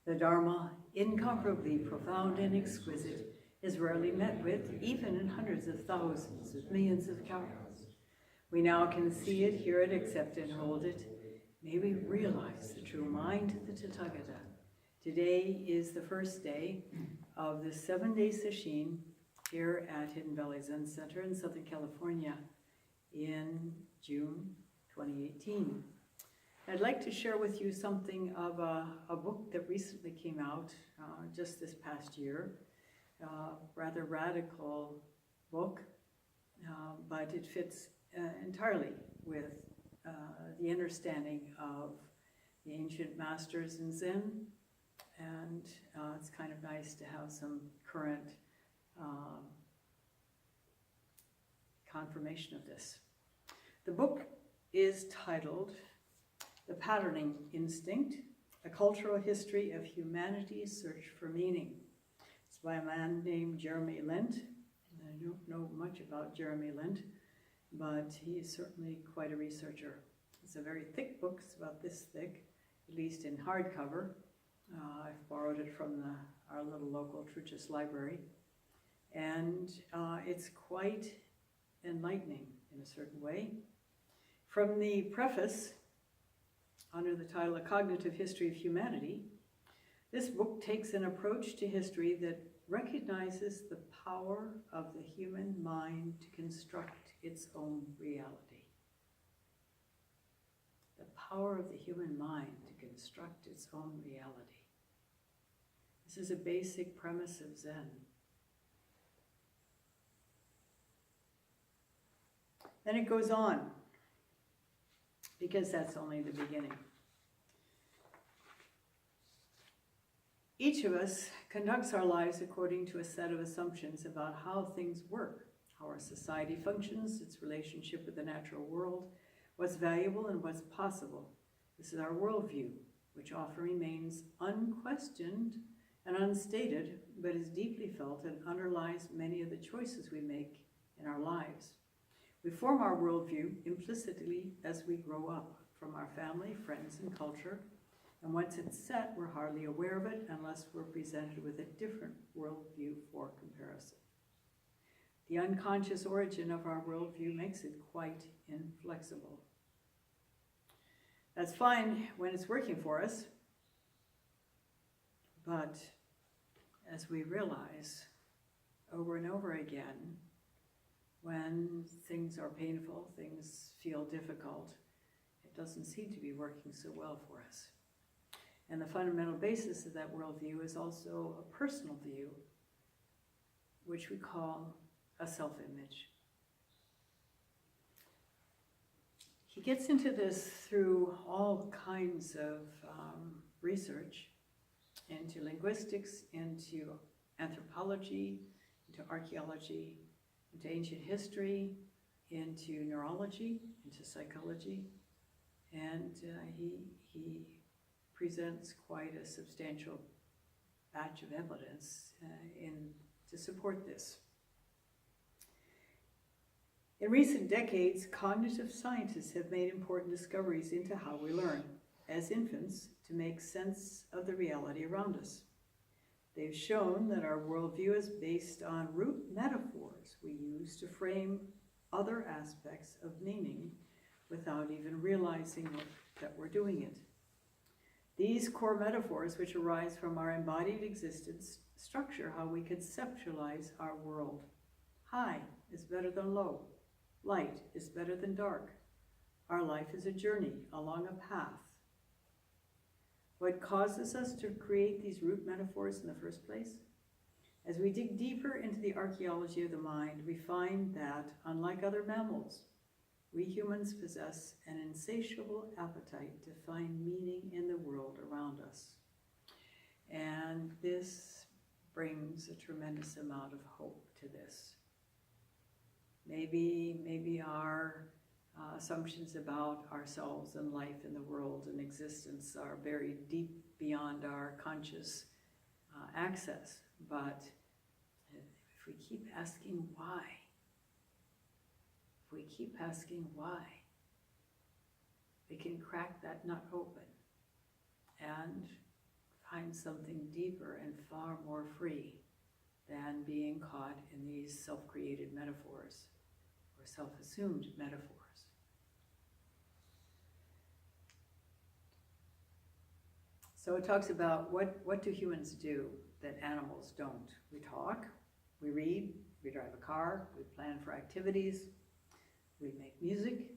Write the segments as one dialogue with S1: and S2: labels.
S1: The Dharma, incomparably profound and exquisite, is rarely met with, even in hundreds of thousands of millions of counts. We now can see it, hear it, accept it, and hold it. May we realize the true mind of the Tathagata. Today is the first day of the 7-day sesshin here at Hidden Valley Zen Center in Southern California in June 2018. I'd like to share with you something of a book that recently came out just this past year. Rather radical book, but it fits entirely with the understanding of the ancient masters in Zen, and it's kind of nice to have some current confirmation of this. The book is titled The Patterning Instinct, A Cultural History of Humanity's Search for Meaning. It's by a man named Jeremy Lent. I don't know much about Jeremy Lent, but he is certainly quite a researcher. It's a very thick book. It's about this thick, at least in hardcover. I've borrowed it from our little local Truchas library. And it's quite enlightening in a certain way. From the preface, under the title A Cognitive History of Humanity, this book takes an approach to history that recognizes the power of the human mind to construct its own reality. The power of the human mind to construct its own reality. This is a basic premise of Zen. Then it goes on, because that's only the beginning. Each of us conducts our lives according to a set of assumptions about how things work, how our society functions, its relationship with the natural world, what's valuable and what's possible. This is our worldview, which often remains unquestioned and unstated, but is deeply felt and underlies many of the choices we make in our lives. We form our worldview implicitly as we grow up from our family, friends, and culture. And once it's set, we're hardly aware of it unless we're presented with a different worldview for comparison. The unconscious origin of our worldview makes it quite inflexible. That's fine when it's working for us, but as we realize over and over again, when things are painful, things feel difficult, it doesn't seem to be working so well for us. And the fundamental basis of that worldview is also a personal view, which we call a self-image. He gets into this through all kinds of research into linguistics, into anthropology, into archaeology, into ancient history, into neurology, into psychology, and he presents quite a substantial batch of evidence to support this. In recent decades, cognitive scientists have made important discoveries into how we learn, as infants, to make sense of the reality around us. They've shown that our worldview is based on root metaphors we use to frame other aspects of meaning without even realizing that we're doing it. These core metaphors, which arise from our embodied existence, structure how we conceptualize our world. High is better than low. Light is better than dark. Our life is a journey along a path. What causes us to create these root metaphors in the first place? As we dig deeper into the archaeology of the mind, we find that, unlike other mammals, we humans possess an insatiable appetite to find meaning in the world around us. And this brings a tremendous amount of hope to this. Maybe our assumptions about ourselves and life in the world and existence are buried deep beyond our conscious access. But if we keep asking why, we can crack that nut open and find something deeper and far more free than being caught in these self-created metaphors or self-assumed metaphors. So it talks about what do humans do that animals don't. We talk, we read, we drive a car, we plan for activities, we make music.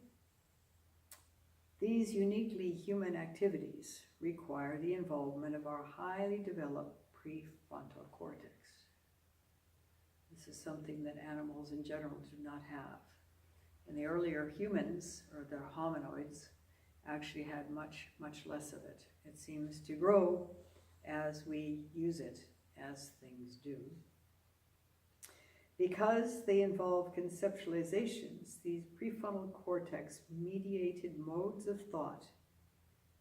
S1: These uniquely human activities require the involvement of our highly developed prefrontal cortex. This is something that animals in general do not have. And the earlier humans, or the hominoids, actually had much, much less of it. It seems to grow as we use it, as things do. Because they involve conceptualizations, these prefrontal cortex-mediated modes of thought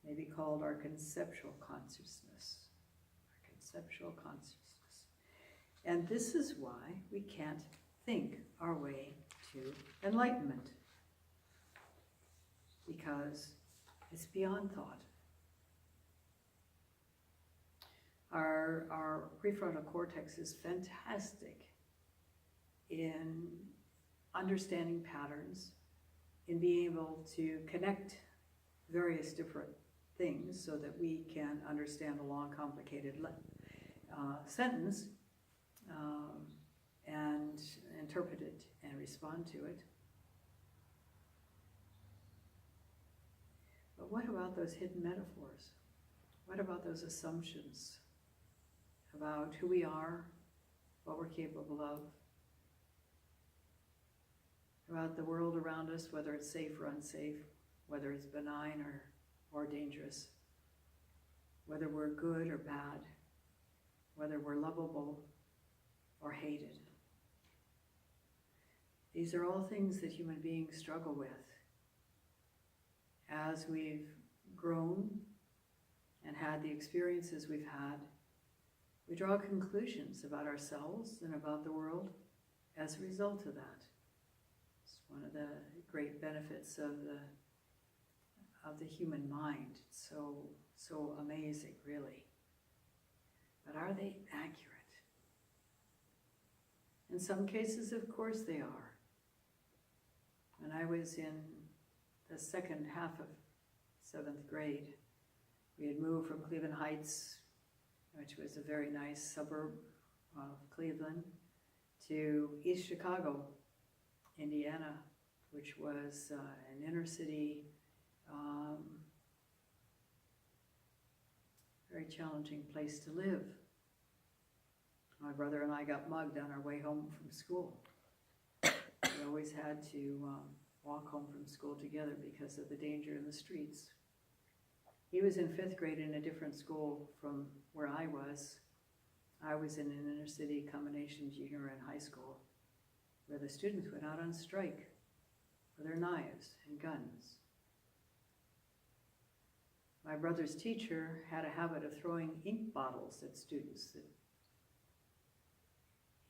S1: may be called our conceptual consciousness. Our conceptual consciousness. And this is why we can't think our way to enlightenment, because it's beyond thought. Our prefrontal cortex is fantastic in understanding patterns, in being able to connect various different things so that we can understand a long, complicated sentence and interpret it and respond to it. But what about those hidden metaphors? What about those assumptions about who we are, what we're capable of, about the world around us, whether it's safe or unsafe, whether it's benign or dangerous, whether we're good or bad, whether we're lovable or hated. These are all things that human beings struggle with. As we've grown and had the experiences we've had, we draw conclusions about ourselves and about the world as a result of that. It's one of the great benefits of the human mind. It's so amazing, really. But are they accurate? In some cases, of course, they are. When I was in the second half of 7th grade, we had moved from Cleveland Heights, which was a very nice suburb of Cleveland, to East Chicago, Indiana, which was an inner city, very challenging place to live. My brother and I got mugged on our way home from school. We always had to walk home from school together because of the danger in the streets. He was in 5th grade in a different school from where I was. I was in an inner city combination junior and high school where the students went out on strike for their knives and guns. My brother's teacher had a habit of throwing ink bottles at students that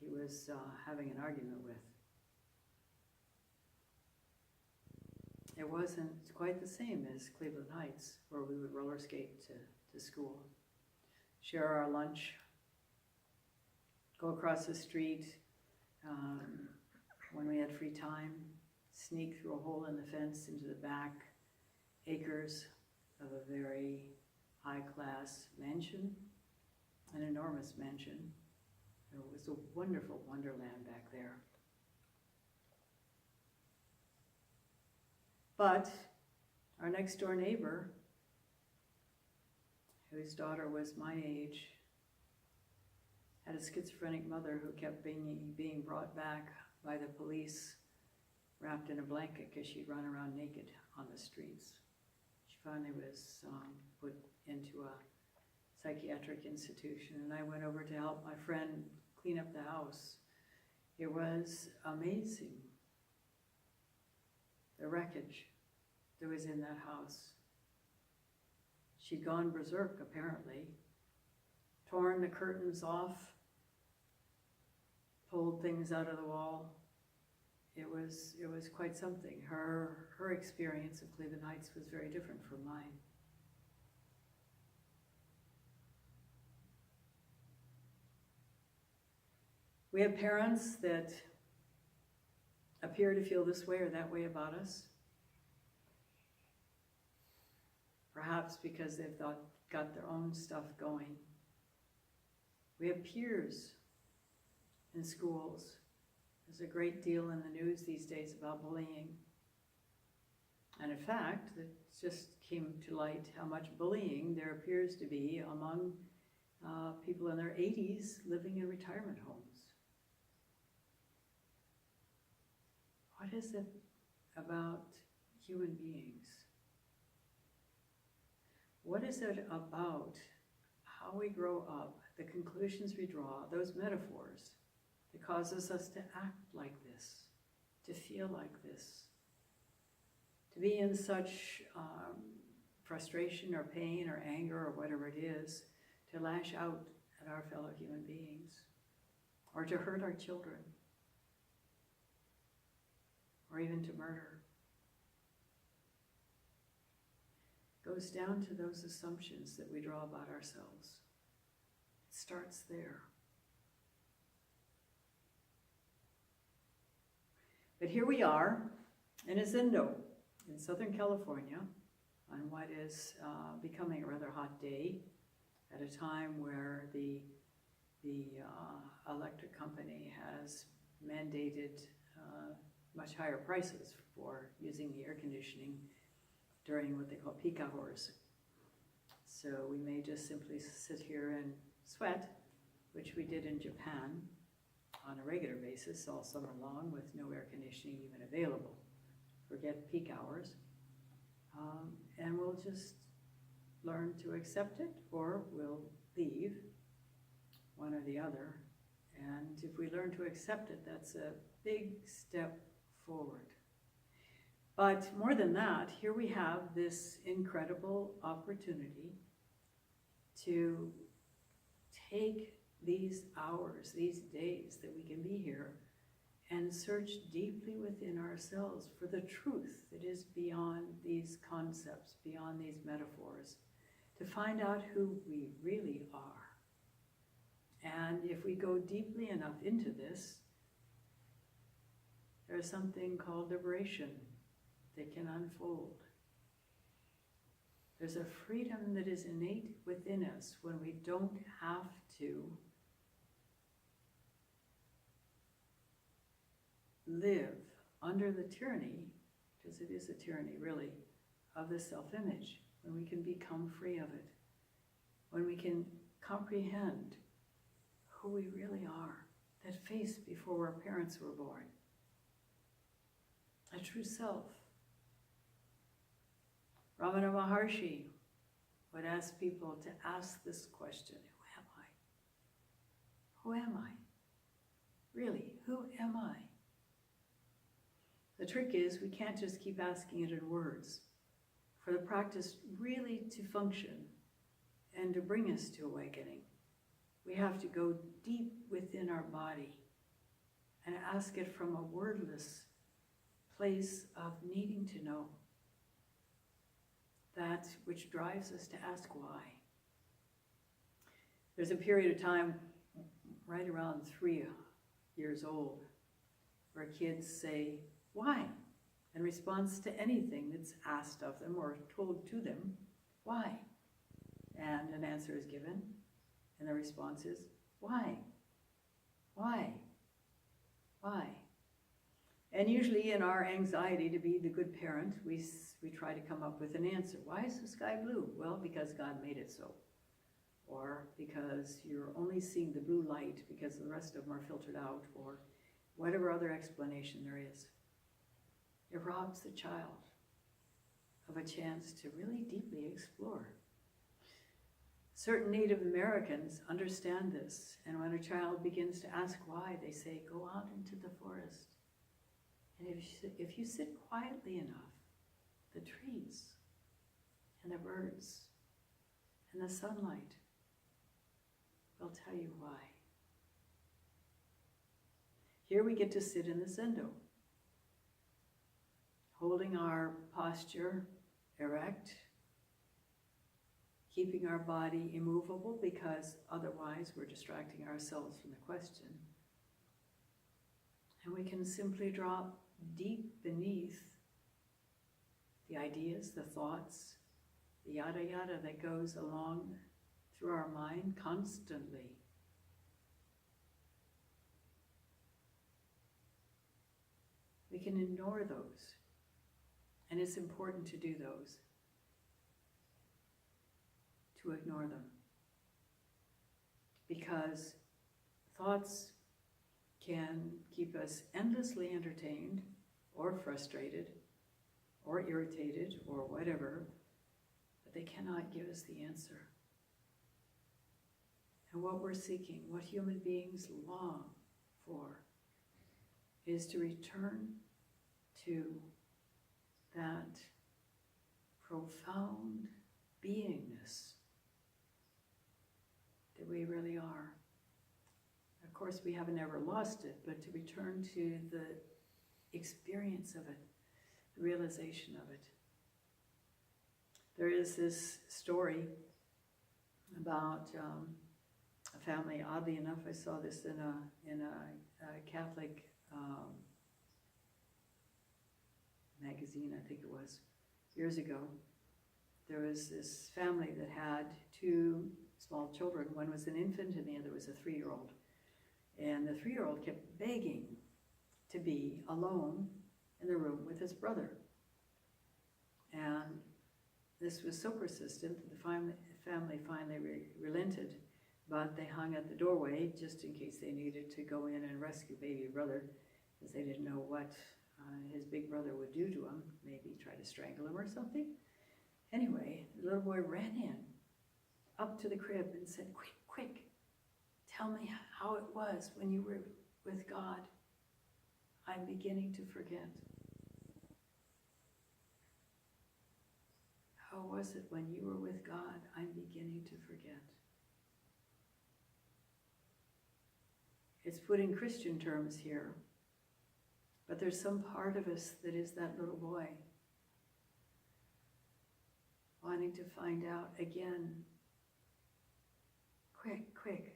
S1: he was having an argument with. It wasn't quite the same as Cleveland Heights, where we would roller skate to school, share our lunch, go across the street when we had free time, sneak through a hole in the fence into the back acres of a very high-class mansion, an enormous mansion. It was a wonderful wonderland back there. But our next door neighbor, whose daughter was my age, had a schizophrenic mother who kept being brought back by the police wrapped in a blanket because she'd run around naked on the streets. She finally was put into a psychiatric institution, and I went over to help my friend clean up the house. It was amazing, the wreckage that was in that house. She'd gone berserk, apparently, torn the curtains off, pulled things out of the wall. It was quite something. Her experience of Cleveland Heights was very different from mine. We have parents that appear to feel this way or that way about us. Perhaps because they've got their own stuff going. We have peers in schools. There's a great deal in the news these days about bullying. And in fact, it just came to light how much bullying there appears to be among people in their 80s living in retirement homes. What is it about human beings? What is it about how we grow up, the conclusions we draw, those metaphors, that causes us to act like this, to feel like this, to be in such frustration or pain or anger or whatever it is, to lash out at our fellow human beings, or to hurt our children, or even to murder. Goes down to those assumptions that we draw about ourselves. It starts there. But here we are in a Zendo in Southern California on what is becoming a rather hot day at a time where the electric company has mandated much higher prices for using the air conditioning during what they call peak hours. So we may just simply sit here and sweat, which we did in Japan on a regular basis all summer long with no air conditioning even available. Forget peak hours. And we'll just learn to accept it, or we'll leave, one or the other. And if we learn to accept it, that's a big step forward. But more than that, here we have this incredible opportunity to take these hours, these days that we can be here, and search deeply within ourselves for the truth that is beyond these concepts, beyond these metaphors, to find out who we really are. And if we go deeply enough into this, there's something called liberation that can unfold. There's a freedom that is innate within us when we don't have to live under the tyranny, because it is a tyranny really, of the self-image, when we can become free of it, when we can comprehend who we really are, that face before our parents were born, a true self. Ramana Maharshi would ask people to ask this question, who am I? Who am I? Really, who am I? The trick is we can't just keep asking it in words. For the practice really to function and to bring us to awakening, we have to go deep within our body and ask it from a wordless place of needing to know. That which drives us to ask why. There's a period of time right around 3 years old where kids say, why? In response to anything that's asked of them or told to them, why? And an answer is given, and the response is, why? Why? Why? And usually in our anxiety to be the good parent, we try to come up with an answer. Why is the sky blue? Well, because God made it so. Or because you're only seeing the blue light because the rest of them are filtered out, or whatever other explanation there is. It robs the child of a chance to really deeply explore. Certain Native Americans understand this, and when a child begins to ask why, they say, go out into the forest. And if you sit quietly enough, the trees and the birds and the sunlight will tell you why. Here we get to sit in the Zendo, holding our posture erect, keeping our body immovable because otherwise we're distracting ourselves from the question, And we can simply drop deep beneath the ideas, the thoughts, the yada yada that goes along through our mind constantly. We can ignore those, and it's important to do those, to ignore them. Because thoughts can keep us endlessly entertained, or frustrated, or irritated, or whatever, but they cannot give us the answer. And what we're seeking, what human beings long for, is to return to that profound beingness that we really are. Of course, we haven't ever lost it, but to return to the experience of it, the realization of it. There is this story about a family. Oddly enough, I saw this in a Catholic magazine, I think it was, years ago. There was this family that had two small children. One was an infant and the other was a 3-year-old. And the 3-year-old kept begging to be alone in the room with his brother. And this was so persistent that the family finally relented, but they hung at the doorway just in case they needed to go in and rescue baby brother, because they didn't know what his big brother would do to him, maybe try to strangle him or something. Anyway, the little boy ran in, up to the crib and said, "Quick, quick, tell me how it was when you were with God. I'm beginning to forget." How was it when you were with God? I'm beginning to forget. It's put in Christian terms here, but there's some part of us that is that little boy, wanting to find out again, quick, quick,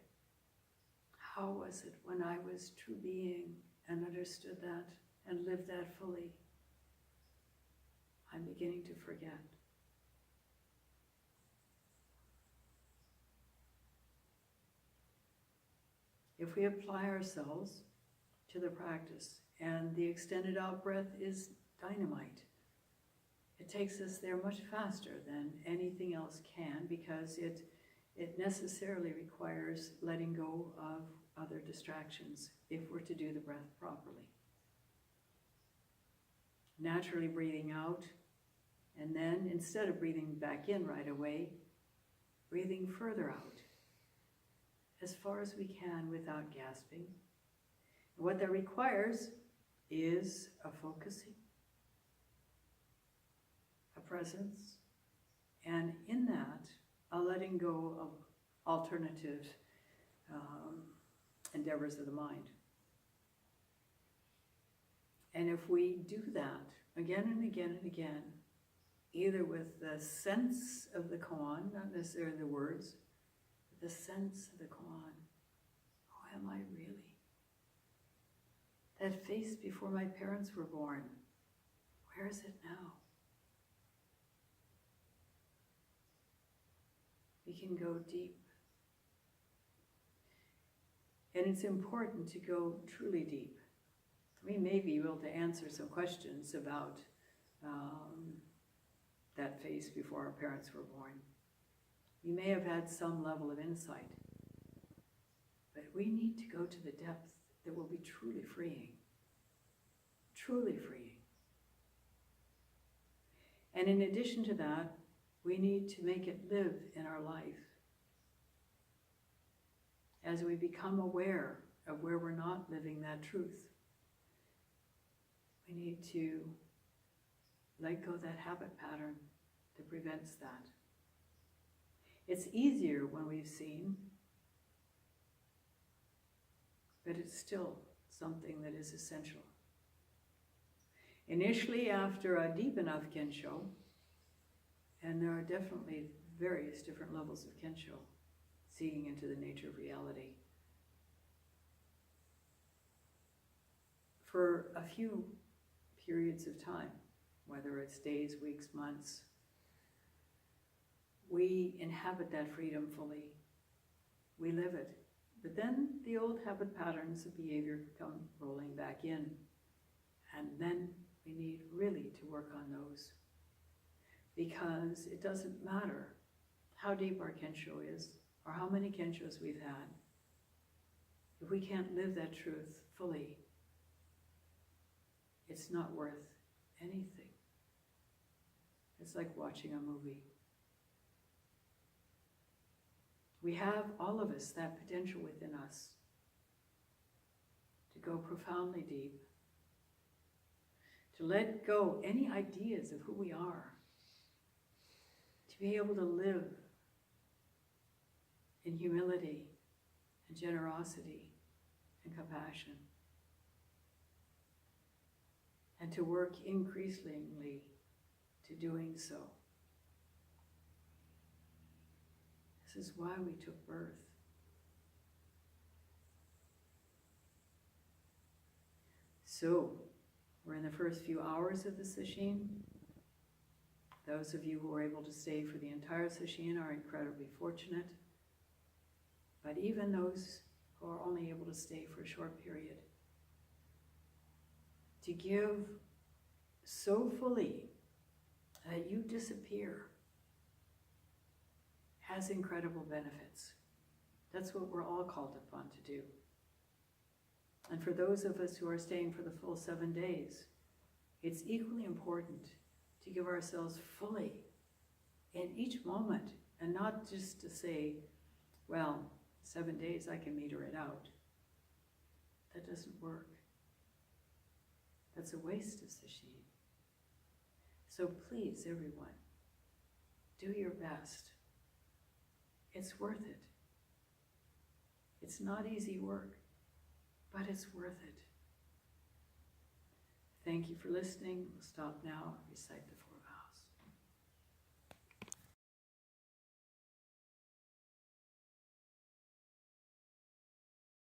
S1: how was it when I was true being and understood that and lived that fully? I'm beginning to forget. If we apply ourselves to the practice, and the extended out breath is dynamite, it takes us there much faster than anything else can, because it necessarily requires letting go of other distractions if we're to do the breath properly. Naturally breathing out, and then instead of breathing back in right away, breathing further out as far as we can without gasping. And what that requires is a focusing, a presence, and in that, a letting go of alternative endeavors of the mind. And if we do that again and again and again, either with the sense of the koan, not necessarily the words, but the sense of the koan, who am I really? That face before my parents were born, where is it now? We can go deep. And it's important to go truly deep. We may be able to answer some questions about that face before our parents were born. You may have had some level of insight, but we need to go to the depth that will be truly freeing. Truly freeing. And in addition to that, we need to make it live in our life. As we become aware of where we're not living that truth, we need to let go of that habit pattern that prevents that. It's easier when we've seen, but it's still something that is essential. Initially, after a deep enough kensho, and there are definitely various different levels of kensho, seeing into the nature of reality. for a few periods of time, whether it's days, weeks, months. We inhabit that freedom fully. We live it. But then the old habit patterns of behavior come rolling back in. And then we need really to work on those. Because it doesn't matter how deep our kensho is, or how many kenshos we've had, if we can't live that truth fully, it's not worth anything. It's like watching a movie. We have, all of us, that potential within us to go profoundly deep, to let go any ideas of who we are, to be able to live in humility and generosity and compassion, and to work increasingly to doing so. This is why we took birth. So, we're in the first few hours of the sesshin. Those of you who are able to stay for the entire sesshin are incredibly fortunate. But even those who are only able to stay for a short period, to give so fully that you disappear has incredible benefits. That's what we're all called upon to do. And for those of us who are staying for the full 7 days, it's equally important to give ourselves fully in each moment, and not just to say, well, 7 days I can meter it out. That doesn't work. That's a waste of sesshin. So please, everyone, do your best. It's worth it. It's not easy work, but it's worth it. Thank you for listening. We'll stop now and recite the